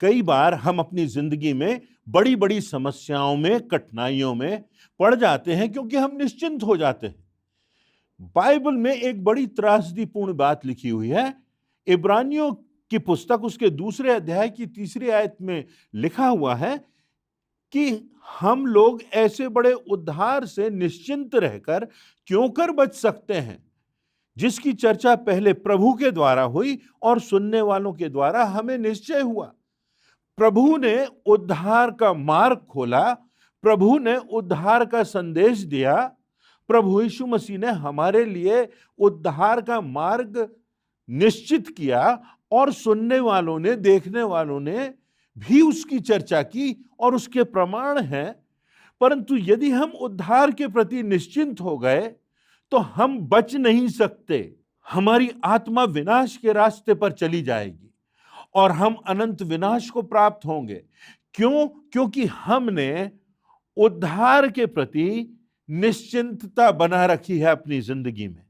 कई बार हम अपनी जिंदगी में बड़ी बड़ी समस्याओं में, कठिनाइयों में पड़ जाते हैं क्योंकि हम निश्चिंत हो जाते हैं। बाइबल में एक बड़ी त्रासदीपूर्ण बात लिखी हुई है। इब्रानियों की पुस्तक उसके 2 अध्याय की 3 आयत में लिखा हुआ है कि हम लोग ऐसे बड़े उद्धार से निश्चिंत रहकर क्यों कर बच सकते हैं, जिसकी चर्चा पहले प्रभु के द्वारा हुई और सुनने वालों के द्वारा हमें निश्चय हुआ। प्रभु ने उद्धार का मार्ग खोला, प्रभु ने उद्धार का संदेश दिया, प्रभु यीशु मसीह ने हमारे लिए उद्धार का मार्ग निश्चित किया और सुनने वालों ने, देखने वालों ने भी उसकी चर्चा की और उसके प्रमाण हैं। परंतु यदि हम उद्धार के प्रति निश्चिंत हो गए तो हम बच नहीं सकते। हमारी आत्मा विनाश के रास्ते पर चली जाएगी और हम अनंत विनाश को प्राप्त होंगे। क्यों? क्योंकि हमने उद्धार के प्रति निश्चिंतता बना रखी है अपनी जिंदगी में।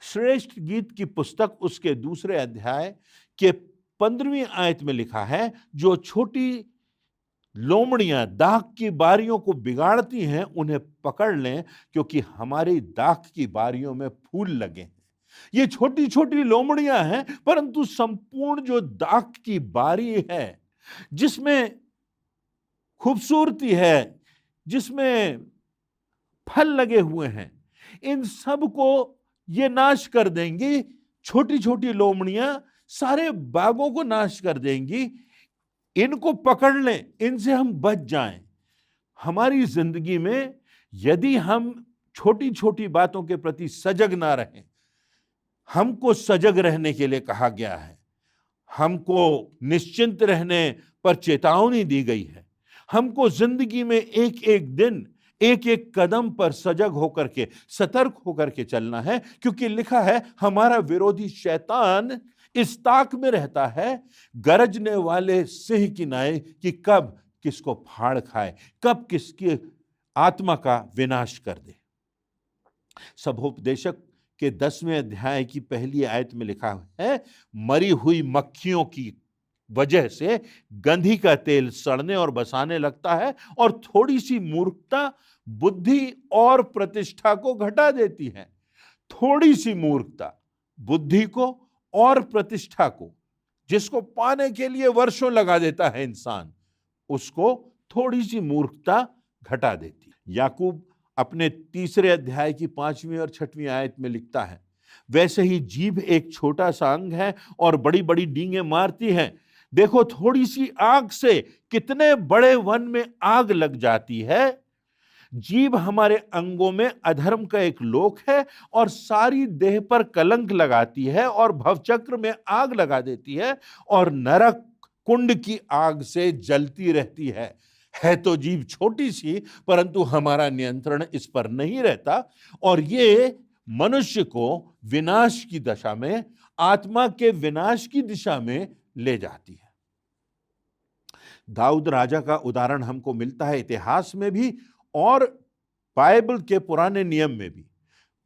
श्रेष्ठ गीत की पुस्तक उसके 2 अध्याय के 15वीं आयत में लिखा है, जो छोटी लोमड़ियां दाख की बारियों को बिगाड़ती हैं उन्हें पकड़ लें, क्योंकि हमारी दाख की बारियों में फूल लगे हैं। ये छोटी छोटी लोमड़ियां हैं, परंतु संपूर्ण जो दाख की बारी है, जिसमें खूबसूरती है, जिसमें फल लगे हुए हैं, इन सब को ये नाश कर देंगी। छोटी छोटी लोमड़ियां सारे बागों को नाश कर देंगी। इनको पकड़ लें, इनसे हम बच जाएं। हमारी जिंदगी में यदि हम छोटी छोटी बातों के प्रति सजग ना रहें, हमको सजग रहने के लिए कहा गया है, हमको निश्चिंत रहने पर चेतावनी दी गई है। हमको जिंदगी में एक एक दिन, एक एक कदम पर सजग होकर के, सतर्क होकर के चलना है, क्योंकि लिखा है हमारा विरोधी शैतान इस ताक में रहता है गरजने वाले सिंह की नाई कि कब किसको फाड़ खाए, कब किसकी आत्मा का विनाश कर दे। सभोपदेशक के 10वें अध्याय की पहली आयत में लिखा है, मरी हुई मक्खियों की वजह से गंधी का तेल सड़ने और बसाने लगता है, और थोड़ी सी मूर्खता बुद्धि और प्रतिष्ठा को घटा देती है। थोड़ी सी मूर्खता बुद्धि को और प्रतिष्ठा को, जिसको पाने के लिए वर्षों लगा देता है इंसान, उसको थोड़ी सी मूर्खता घटा देती है। याकूब अपने 3 अध्याय की 5वीं और 6वीं आयत में लिखता है, वैसे ही जीभ एक छोटा सा अंग है और बड़ी बड़ी डींगे मारती है। देखो थोड़ी सी आग से कितने बड़े वन में आग लग जाती है। जीभ हमारे अंगों में अधर्म का एक लोक है और सारी देह पर कलंक लगाती है और भवचक्र में आग लगा देती है और नरक कुंड की आग से जलती रहती है तो जीभ छोटी सी, परंतु हमारा नियंत्रण इस पर नहीं रहता और ये मनुष्य को विनाश की दशा में, आत्मा के विनाश की दिशा में ले जाती है। दाऊद राजा का उदाहरण हमको मिलता है इतिहास में भी और बाइबल के पुराने नियम में भी।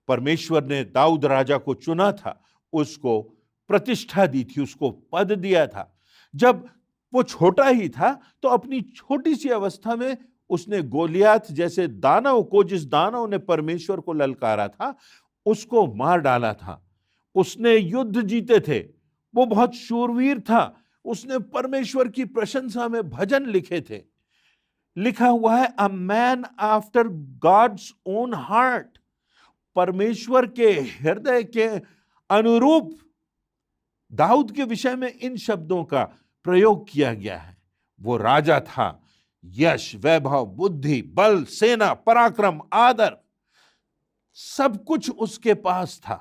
परमेश्वर ने दाऊद राजा को चुना था, उसको प्रतिष्ठा दी थी, उसको पद दिया था। जब वो छोटा ही था तो अपनी छोटी सी अवस्था में उसने गोलियात जैसे दानव को, जिस दानव ने परमेश्वर को ललकारा था, उसको मार डाला था। उसने युद्ध जीते थे, वो बहुत शूरवीर था। उसने परमेश्वर की प्रशंसा में भजन लिखे थे। लिखा हुआ है a man after God's own heart, परमेश्वर के हृदय के अनुरूप दाऊद के विषय में इन शब्दों का प्रयोग किया गया है। वो राजा था, यश, वैभव, बुद्धि, बल, सेना, पराक्रम, आदर, सब कुछ उसके पास था।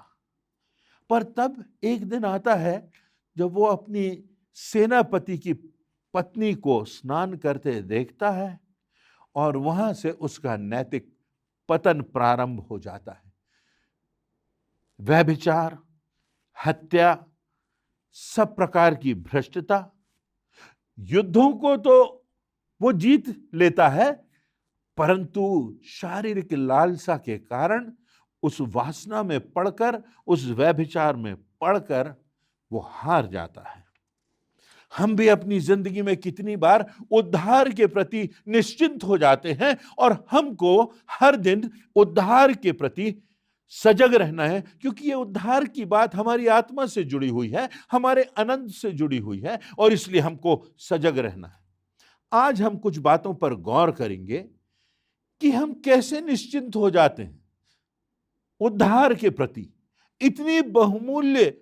पर तब एक दिन आता है जब वो अपनी सेनापति की पत्नी को स्नान करते देखता है और वहां से उसका नैतिक पतन प्रारंभ हो जाता है। व्यभिचार, हत्या, सब प्रकार की भ्रष्टता। युद्धों को तो वो जीत लेता है, परंतु शारीरिक लालसा के कारण उस वासना में पड़कर, उस व्यभिचार में पड़कर वो हार जाता है। हम भी अपनी जिंदगी में कितनी बार उद्धार के प्रति निश्चिंत हो जाते हैं, और हमको हर दिन उद्धार के प्रति सजग रहना है, क्योंकि ये उद्धार की बात हमारी आत्मा से जुड़ी हुई है, हमारे आनंद से जुड़ी हुई है, और इसलिए हमको सजग रहना है। आज हम कुछ बातों पर गौर करेंगे कि हम कैसे निश्चिंत हो जाते हैं उद्धार के प्रति। इतनी बहुमूल्य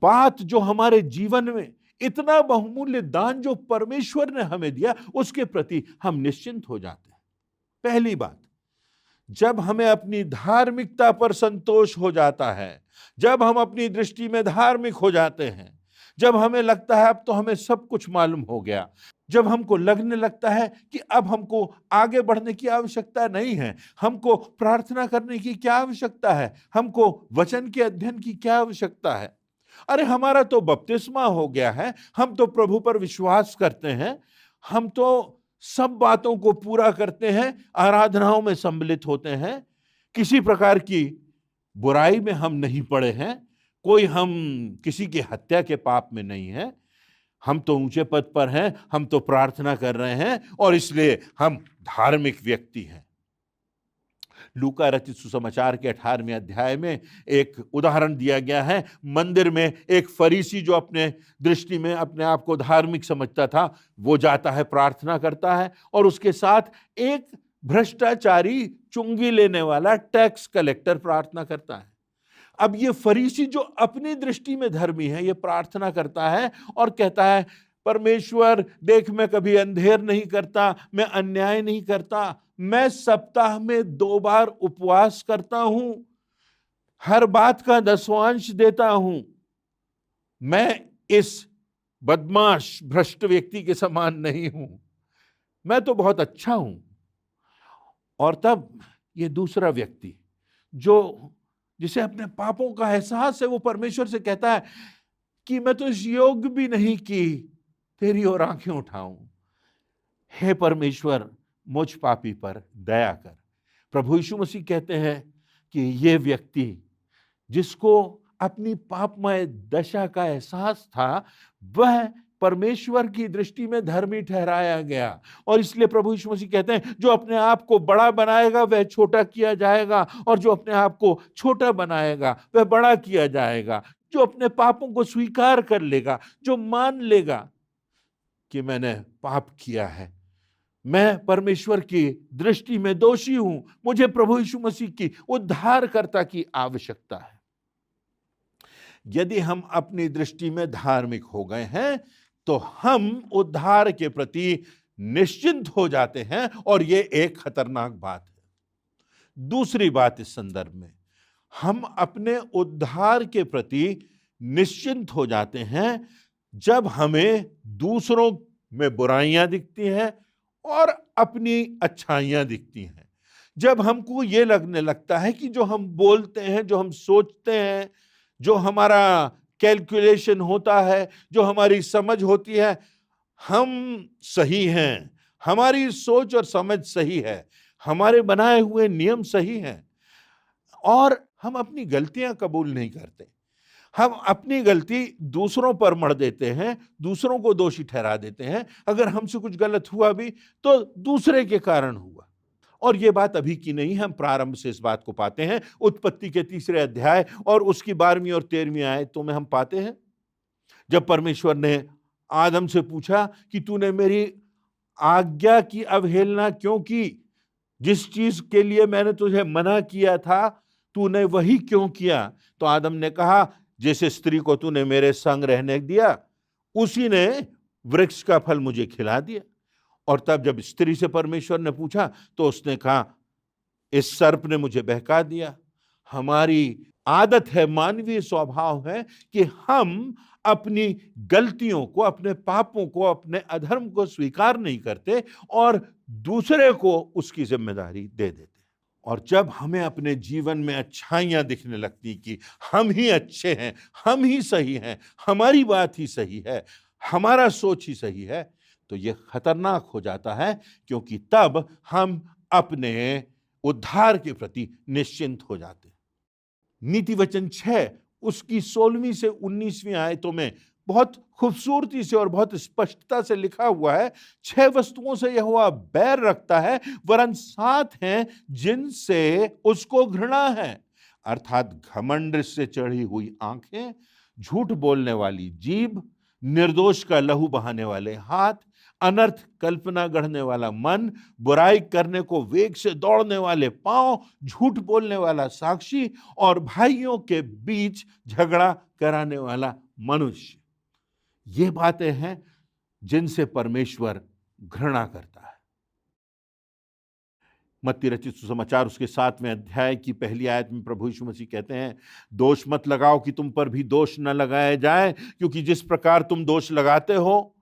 बात जो हमारे जीवन में, इतना बहुमूल्य दान जो परमेश्वर ने हमें दिया, उसके प्रति हम निश्चिंत हो जाते हैं। पहली बात, जब हमें अपनी धार्मिकता पर संतोष हो जाता है, जब हम अपनी दृष्टि में धार्मिक हो जाते हैं, जब हमें लगता है अब तो हमें सब कुछ मालूम हो गया, जब हमको लगने लगता है कि अब हमको आगे बढ़ने की आवश्यकता नहीं है, हमको प्रार्थना करने की क्या आवश्यकता है, हमको वचन के अध्ययन की क्या आवश्यकता है, अरे हमारा तो बपतिस्मा हो गया है, हम तो प्रभु पर विश्वास करते हैं, हम तो सब बातों को पूरा करते हैं, आराधनाओं में सम्मिलित होते हैं, किसी प्रकार की बुराई में हम नहीं पड़े हैं, कोई हम किसी की हत्या के पाप में नहीं है, हम तो ऊंचे पद पर हैं, हम तो प्रार्थना कर रहे हैं, और इसलिए हम धार्मिक व्यक्ति हैं। लूका रचित सुसमाचार के 18वें अध्याय में एक उदाहरण दिया गया है। मंदिर में एक फरीसी जो अपने दृष्टि में अपने आप को धार्मिक समझता था, वो जाता है, प्रार्थना करता है, और उसके साथ एक भ्रष्टाचारी, चुंगी लेने वाला टैक्स कलेक्टर प्रार्थना करता है। अब ये फरीसी जो अपनी दृष्टि में धर्मी है, ये प्रार्थना करता है और कहता है, परमेश्वर देख, मैं कभी अंधेर नहीं करता, मैं अन्याय नहीं करता, मैं सप्ताह में 2 बार उपवास करता हूं, हर बात का 10वांश देता हूं, मैं इस बदमाश भ्रष्ट व्यक्ति के समान नहीं हूं, मैं तो बहुत अच्छा हूं। और तब ये दूसरा व्यक्ति जो, जिसे अपने पापों का एहसास है, वो परमेश्वर से कहता है कि मैं तो इस योग्य भी नहीं कि तेरी ओर आंखें उठाऊं, हे परमेश्वर मुझ पापी पर दया कर। प्रभु यीशु मसीह कहते हैं कि ये व्यक्ति जिसको अपनी पापमय दशा का एहसास था, वह परमेश्वर की दृष्टि में धर्मी ठहराया गया, और इसलिए प्रभु यीशु मसीह कहते हैं, जो अपने आप को बड़ा बनाएगा वह छोटा किया जाएगा, और जो अपने आप को छोटा बनाएगा वह बड़ा किया जाएगा। जो अपने पापों को स्वीकार कर लेगा, जो मान लेगा कि मैंने पाप किया है, मैं परमेश्वर की दृष्टि में दोषी हूं, मुझे प्रभु यीशु मसीह की, उद्धारकर्ता की आवश्यकता है। यदि हम अपनी दृष्टि में धार्मिक हो गए हैं तो हम उद्धार के प्रति निश्चिंत हो जाते हैं, और यह एक खतरनाक बात है। दूसरी बात इस संदर्भ में, हम अपने उद्धार के प्रति निश्चिंत हो जाते हैं जब हमें दूसरों में बुराइयां दिखती हैं और अपनी अच्छाइयां दिखती हैं। जब हमको ये लगने लगता है कि जो हम बोलते हैं, जो हम सोचते हैं, जो हमारा कैलकुलेशन होता है, जो हमारी समझ होती है, हम सही हैं, हमारी सोच और समझ सही है, हमारे बनाए हुए नियम सही हैं, और हम अपनी गलतियां कबूल नहीं करते। हम अपनी गलती दूसरों पर मढ़ देते हैं, दूसरों को दोषी ठहरा देते हैं। अगर हमसे कुछ गलत हुआ भी तो दूसरे के कारण हुआ। और ये बात अभी की नहीं है, हम प्रारंभ से इस बात को पाते हैं। उत्पत्ति के 3 अध्याय और उसकी 12वीं और 13वीं आयतों में हम पाते हैं, जब परमेश्वर ने आदम से पूछा कि तूने मेरी आज्ञा की अवहेलना क्यों की, जिस चीज के लिए मैंने तुझे मना किया था तूने वही क्यों किया। तो आदम ने कहा, जैसे स्त्री को तूने मेरे संग रहने दिया, उसी ने वृक्ष का फल मुझे खिला दिया। और तब जब स्त्री से परमेश्वर ने पूछा तो उसने कहा, इस सर्प ने मुझे बहका दिया। हमारी आदत है, मानवीय स्वभाव है कि हम अपनी गलतियों को, अपने पापों को, अपने अधर्म को स्वीकार नहीं करते और दूसरे को उसकी जिम्मेदारी दे देते। और जब हमें अपने जीवन में अच्छाइयां दिखने लगती कि हम ही अच्छे हैं, हम ही सही हैं, हमारी बात ही सही है, हमारा सोच ही सही है, तो यह खतरनाक हो जाता है, क्योंकि तब हम अपने उद्धार के प्रति निश्चिंत हो जाते हैं। नीति वचन 6 उसकी 16वीं से 19वीं आयतों में बहुत खूबसूरती से और बहुत स्पष्टता से लिखा हुआ है, 6 वस्तुओं से यहोवा बैर रखता है, वरन 7 हैं जिनसे उसको घृणा है, अर्थात घमंड से चढ़ी हुई आंखें, झूठ बोलने वाली जीभ, निर्दोष का लहू बहाने वाले हाथ, अनर्थ कल्पना गढ़ने वाला मन, बुराई करने को वेग से दौड़ने वाले पांव, झूठ बोलने वाला साक्षी और भाइयों के बीच झगड़ा कराने वाला मनुष्य। ये बातें हैं जिनसे परमेश्वर घृणा करता है। मत्ती रचित सुसमाचार उसके 7वें अध्याय की पहली आयत में प्रभु यीशु मसीह कहते हैं, दोष मत लगाओ कि तुम पर भी दोष न लगाया जाए, क्योंकि जिस प्रकार तुम दोष लगाते हो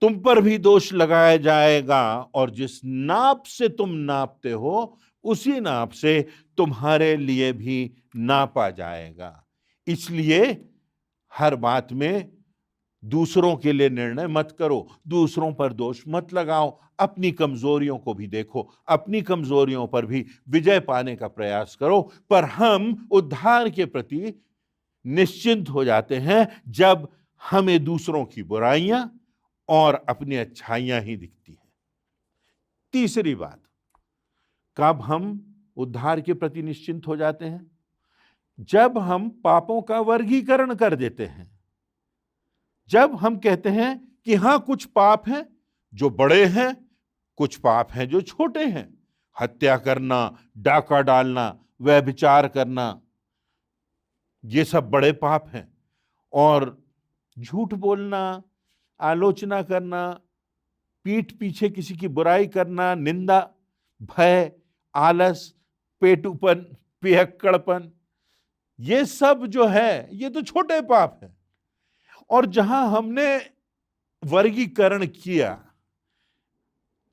तुम पर भी दोष लगाया जाएगा, और जिस नाप से तुम नापते हो उसी नाप से तुम्हारे लिए भी नापा जाएगा। इसलिए हर बात में दूसरों के लिए निर्णय मत करो, दूसरों पर दोष मत लगाओ, अपनी कमजोरियों को भी देखो, अपनी कमजोरियों पर भी विजय पाने का प्रयास करो। पर हम उद्धार के प्रति निश्चिंत हो जाते हैं जब हमें दूसरों की बुराइयां और अपनी अच्छाइयां ही दिखती हैं। तीसरी बात, कब हम उद्धार के प्रति निश्चिंत हो जाते हैं? जब हम पापों का वर्गीकरण कर देते हैं। जब हम कहते हैं कि हां, कुछ पाप हैं जो बड़े हैं, कुछ पाप हैं जो छोटे हैं। हत्या करना, डाका डालना, व्यभिचार करना, ये सब बड़े पाप हैं। और झूठ बोलना, आलोचना करना, पीठ पीछे किसी की बुराई करना, निंदा, भय, आलस, पेटूपन, पियक्कड़पन, ये सब जो है ये तो छोटे पाप हैं। और जहां हमने वर्गीकरण किया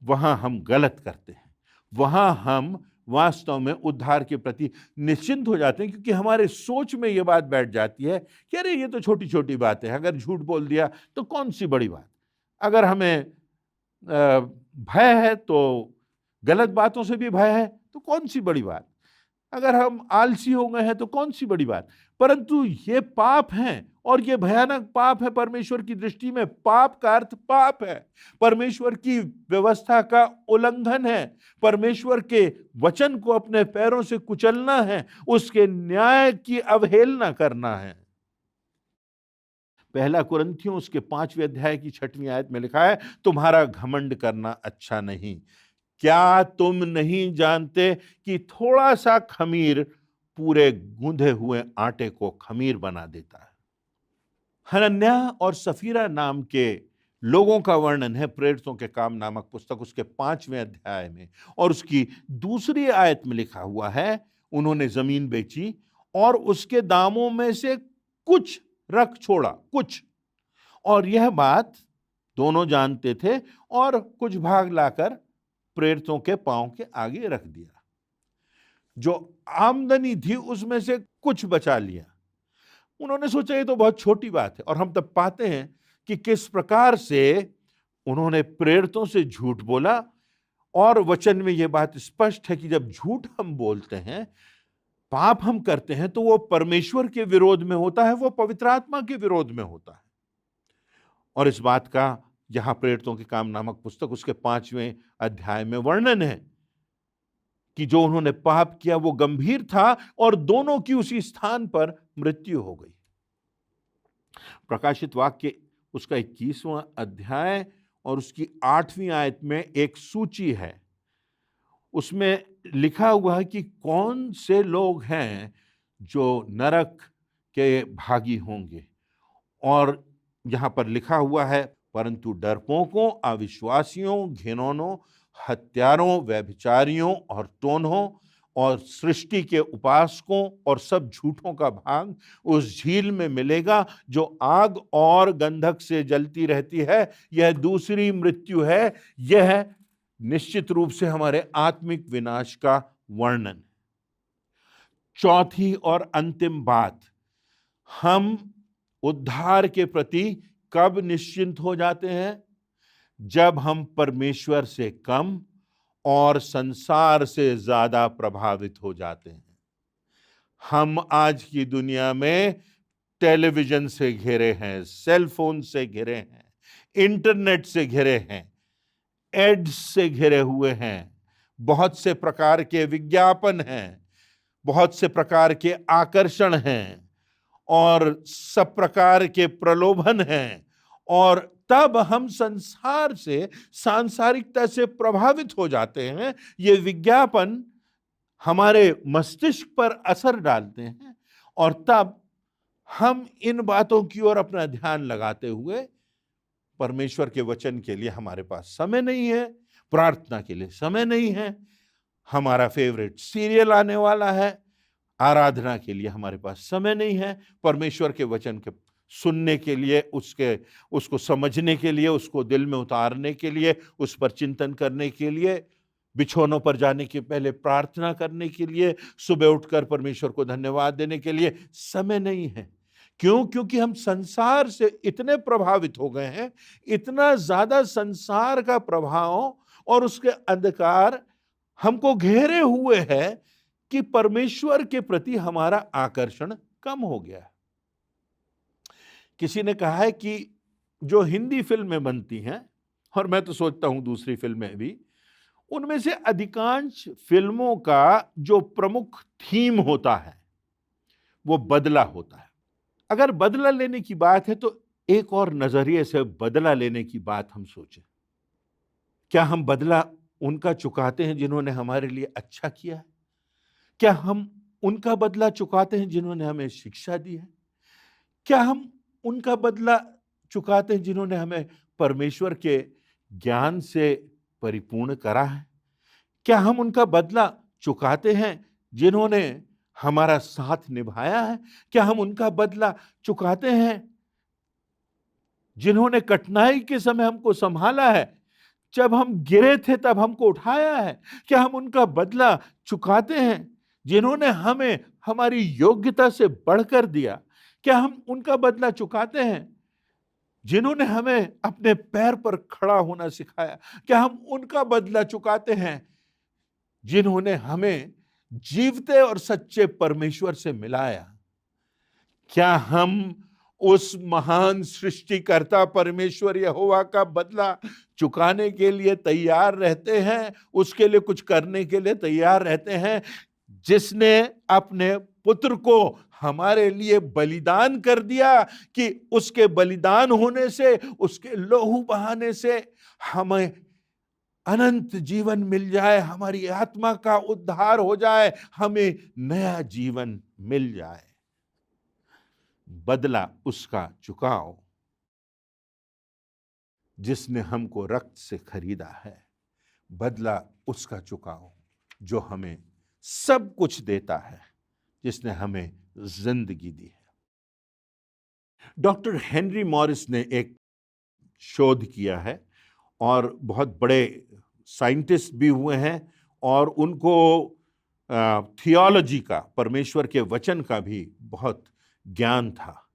वहां हम गलत करते हैं, वहां हम वास्तव में उद्धार के प्रति निश्चिंत हो जाते हैं, क्योंकि हमारे सोच में यह बात बैठ जाती है कि अरे ये तो छोटी छोटी बात है, अगर झूठ बोल दिया तो कौन सी बड़ी बात, अगर हमें भय है तो गलत बातों से भी भय है तो कौन सी बड़ी बात, अगर हम आलसी हो गए हैं तो कौन सी बड़ी बात। परंतु ये पाप हैं और ये भयानक पाप है। परमेश्वर की दृष्टि में पाप का अर्थ पाप है, परमेश्वर की व्यवस्था का उल्लंघन है, परमेश्वर के वचन को अपने पैरों से कुचलना है, उसके न्याय की अवहेलना करना है। पहला कुरिन्थियों उसके 5वें अध्याय की 6वीं आयत में लिखा है, तुम्हारा घमंड करना अच्छा नहीं। क्या तुम नहीं जानते कि थोड़ा सा खमीर पूरे गूंधे हुए आटे को खमीर बना देता है। हनन्याह और सफीरा नाम के लोगों का वर्णन है प्रेरितों के काम नामक पुस्तक उसके 5वें अध्याय में, और उसकी दूसरी आयत में लिखा हुआ है, उन्होंने जमीन बेची और उसके दामों में से कुछ रख छोड़ा, कुछ, और यह बात दोनों जानते थे, और कुछ भाग लाकर प्रेरितों के पांव के आगे रख दिया। जो आमदनी थी उसमें से कुछ बचा लिया। उन्होंने सोचा ये तो बहुत छोटी बात है, और हम तब पाते हैं कि किस प्रकार से उन्होंने प्रेरितों से झूठ बोला। और वचन में यह बात स्पष्ट है कि जब झूठ हम बोलते हैं, पाप हम करते हैं, तो वो परमेश्वर के विरोध में होता है, वो पवित्र आत्मा के विरोध में होता है। और इस बात का यहां प्रेरितों के काम नामक पुस्तक उसके 5वें अध्याय में वर्णन है कि जो उन्होंने पाप किया वो गंभीर था, और दोनों की उसी स्थान पर मृत्यु हो गई। प्रकाशित वाक्य उसका 21वां अध्याय और उसकी 8वीं आयत में एक सूची है। उसमें लिखा हुआ है कि कौन से लोग हैं जो नरक के भागी होंगे। और यहां पर लिखा हुआ है, परंतु डरपोकों, अविश्वासियों, घिनौनों, हत्यारों, व्यभिचारियों और टोन्हों और सृष्टि के उपासकों और सब झूठों का भाग उस झील में मिलेगा जो आग और गंधक से जलती रहती है। यह दूसरी मृत्यु है। यह निश्चित रूप से हमारे आत्मिक विनाश का वर्णन। चौथी और अंतिम बात, हम उद्धार के प्रति कब निश्चिंत हो जाते हैं? जब हम परमेश्वर से कम और संसार से ज्यादा प्रभावित हो जाते हैं। हम आज की दुनिया में टेलीविजन से घिरे हैं, सेल फोन से घिरे हैं, इंटरनेट से घिरे हैं, एड्स से घिरे हुए हैं, बहुत से प्रकार के विज्ञापन हैं, बहुत से प्रकार के आकर्षण हैं और सब प्रकार के प्रलोभन हैं। और तब हम संसार से, सांसारिकता से प्रभावित हो जाते हैं। ये विज्ञापन हमारे मस्तिष्क पर असर डालते हैं और तब हम इन बातों की ओर अपना ध्यान लगाते हुए परमेश्वर के वचन के लिए हमारे पास समय नहीं है, प्रार्थना के लिए समय नहीं है, हमारा फेवरेट सीरियल आने वाला है, आराधना के लिए हमारे पास समय नहीं है, परमेश्वर के वचन के सुनने के लिए, उसको समझने के लिए, उसको दिल में उतारने के लिए, उस पर चिंतन करने के लिए, बिछौनों पर जाने के पहले प्रार्थना करने के लिए, सुबह उठकर परमेश्वर को धन्यवाद देने के लिए समय नहीं है। क्यों? क्योंकि हम संसार से इतने प्रभावित हो गए हैं, इतना ज्यादा संसार का प्रभाव और उसके अंधकार हमको घेरे हुए है कि परमेश्वर के प्रति हमारा आकर्षण कम हो गया है। किसी ने कहा है कि जो हिंदी फिल्में बनती हैं, और मैं तो सोचता हूं दूसरी फिल्में भी, उनमें से अधिकांश फिल्मों का जो प्रमुख थीम होता है वो बदला होता है। अगर बदला लेने की बात है तो एक और नजरिए से बदला लेने की बात हम सोचें। क्या हम बदला उनका चुकाते हैं जिन्होंने हमारे लिए अच्छा किया है? क्या हम उनका बदला चुकाते हैं जिन्होंने हमें शिक्षा दी है? क्या हम उनका बदला चुकाते हैं जिन्होंने हमें परमेश्वर के ज्ञान से परिपूर्ण करा है? क्या हम उनका बदला चुकाते हैं जिन्होंने हमारा साथ निभाया है? क्या हम उनका बदला चुकाते हैं जिन्होंने कठिनाई के समय हमको संभाला है? जब हम गिरे थे तब हमको उठाया है। क्या हम उनका बदला चुकाते हैं जिन्होंने हमें हमारी योग्यता से बढ़कर दिया? क्या हम उनका बदला चुकाते हैं जिन्होंने हमें अपने पैर पर खड़ा होना सिखाया? क्या हम उनका बदला चुकाते हैं जिन्होंने हमें जीवते और सच्चे परमेश्वर से मिलाया? क्या हम उस महान सृष्टिकर्ता परमेश्वर यहोवा का बदला चुकाने के लिए तैयार रहते हैं, उसके लिए कुछ करने के लिए तैयार रहते हैं, जिसने अपने पुत्र को हमारे लिए बलिदान कर दिया कि उसके बलिदान होने से, उसके लहू बहाने से हमें अनंत जीवन मिल जाए, हमारी आत्मा का उद्धार हो जाए, हमें नया जीवन मिल जाए। बदला उसका चुकाओ जिसने हमको रक्त से खरीदा है। बदला उसका चुकाओ जो हमें सब कुछ देता है, जिसने हमें जिंदगी दी है। डॉक्टर हेनरी मॉरिस ने एक शोध किया है और बहुत बड़े साइंटिस्ट भी हुए हैं और उनको थियोलॉजी का, परमेश्वर के वचन का भी बहुत ज्ञान था।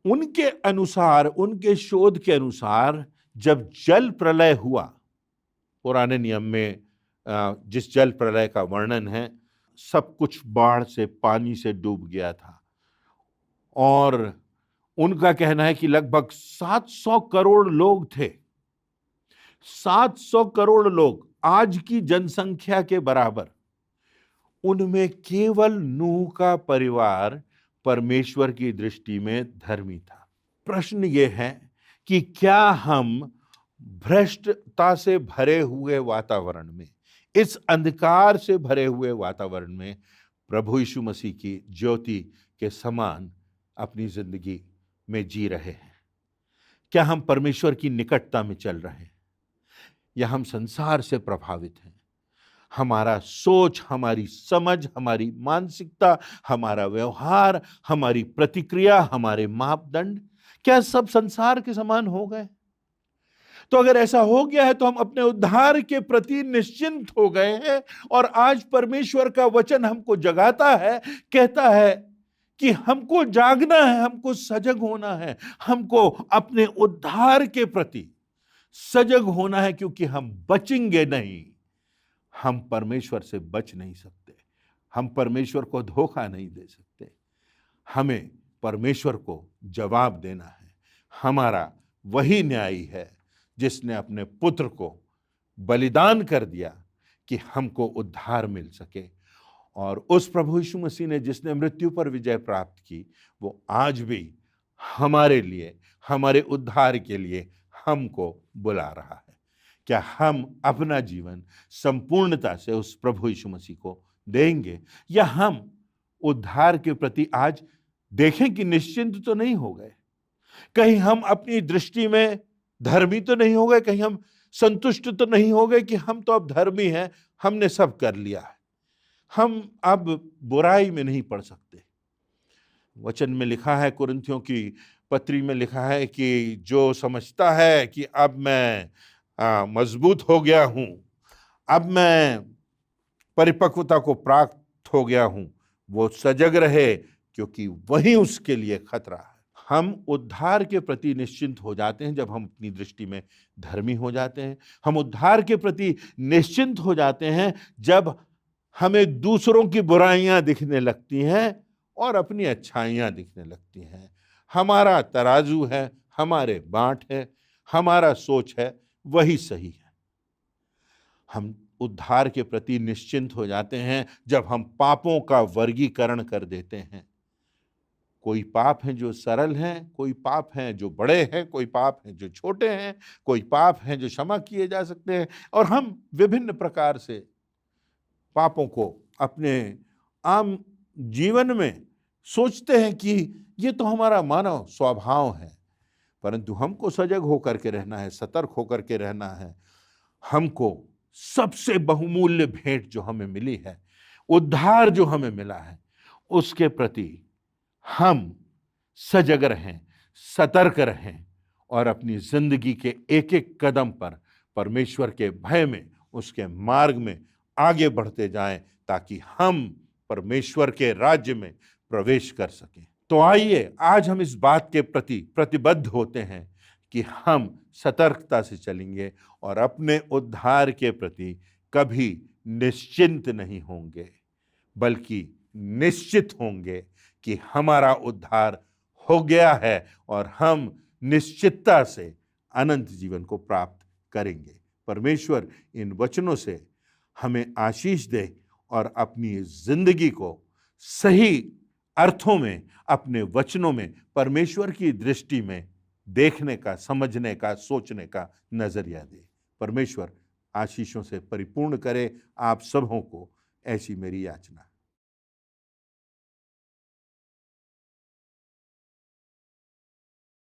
उनके अनुसार, उनके शोध के अनुसार, जब जल प्रलय हुआ, पुराने नियम में जिस जल प्रलय का वर्णन है, सब कुछ बाढ़ से, पानी से डूब गया था और उनका कहना है कि लगभग 700 करोड़ लोग थे। 700 करोड़ लोग, आज की जनसंख्या के बराबर। उनमें केवल नूह का परिवार परमेश्वर की दृष्टि में धर्मी था। प्रश्न यह है कि क्या हम भ्रष्टता से भरे हुए वातावरण में, इस अंधकार से भरे हुए वातावरण में प्रभु यीशु मसीह की ज्योति के समान अपनी जिंदगी में जी रहे हैं? क्या हम परमेश्वर की निकटता में चल रहे हैं या हम संसार से प्रभावित हैं? हमारा सोच, हमारी समझ, हमारी मानसिकता, हमारा व्यवहार, हमारी प्रतिक्रिया, हमारे मापदंड, क्या सब संसार के समान हो गए? तो अगर ऐसा हो गया है तो हम अपने उद्धार के प्रति निश्चिंत हो गए हैं और आज परमेश्वर का वचन हमको जगाता है, कहता है कि हमको जागना है, हमको सजग होना है, हमको अपने उद्धार के प्रति सजग होना है, क्योंकि हम बचेंगे नहीं। हम परमेश्वर से बच नहीं सकते, हम परमेश्वर को धोखा नहीं दे सकते। हमें परमेश्वर को जवाब देना है। हमारा वही न्यायी है जिसने अपने पुत्र को बलिदान कर दिया कि हमको उद्धार मिल सके। और उस प्रभु यीशु मसीह ने जिसने मृत्यु पर विजय प्राप्त की, वो आज भी हमारे लिए, हमारे उद्धार के लिए हमको बुला रहा है। क्या हम अपना जीवन संपूर्णता से उस प्रभु यीशु मसीह को देंगे, या हम उद्धार के प्रति आज देखें कि निश्चिंत तो नहीं हो गए, कहीं हम अपनी दृष्टि में धर्मी तो नहीं हो गए, कहीं हम संतुष्ट तो नहीं हो गए कि हम तो अब धर्मी हैं, हमने सब कर लिया है, हम अब बुराई में नहीं पड़ सकते। वचन में लिखा है, कुरिन्थियों की पत्री में लिखा है कि जो समझता है कि अब मैं मजबूत हो गया हूं, अब मैं परिपक्वता को प्राप्त हो गया हूं, वो सजग रहे, क्योंकि वही उसके लिए खतरा है। हम उद्धार के प्रति निश्चिंत हो जाते हैं जब हम अपनी दृष्टि में धर्मी हो जाते हैं। हम उद्धार के प्रति निश्चिंत हो जाते हैं जब हमें दूसरों की बुराइयां दिखने लगती हैं और अपनी अच्छाइयां दिखने लगती हैं। हमारा तराजू है, हमारे बांट है, हमारा सोच है, वही सही है। हम उद्धार के प्रति निश्चिंत हो जाते हैं जब हम पापों का वर्गीकरण कर देते हैं। कोई पाप हैं जो सरल हैं, कोई पाप हैं जो बड़े हैं, कोई पाप हैं जो छोटे हैं, कोई पाप हैं जो क्षमा किए जा सकते हैं, और हम विभिन्न प्रकार से पापों को अपने आम जीवन में सोचते हैं कि ये तो हमारा मानव स्वभाव है। परंतु हमको सजग होकर के रहना है, सतर्क होकर के रहना है। हमको सबसे बहुमूल्य भेंट जो हमें मिली है, उद्धार जो हमें मिला है, उसके प्रति हम सजग रहें, सतर्क रहें और अपनी जिंदगी के एक एक कदम पर परमेश्वर के भय में, उसके मार्ग में आगे बढ़ते जाएं, ताकि हम परमेश्वर के राज्य में प्रवेश कर सकें। तो आइए आज हम इस बात के प्रति प्रतिबद्ध होते हैं कि हम सतर्कता से चलेंगे और अपने उद्धार के प्रति कभी निश्चिंत नहीं होंगे, बल्कि निश्चित होंगे कि हमारा उद्धार हो गया है और हम निश्चितता से अनंत जीवन को प्राप्त करेंगे। परमेश्वर इन वचनों से हमें आशीष दे और अपनी जिंदगी को सही अर्थों में, अपने वचनों में, परमेश्वर की दृष्टि में देखने का, समझने का, सोचने का नजरिया दे। परमेश्वर आशीषों से परिपूर्ण करे आप सबों को, ऐसी मेरी याचना।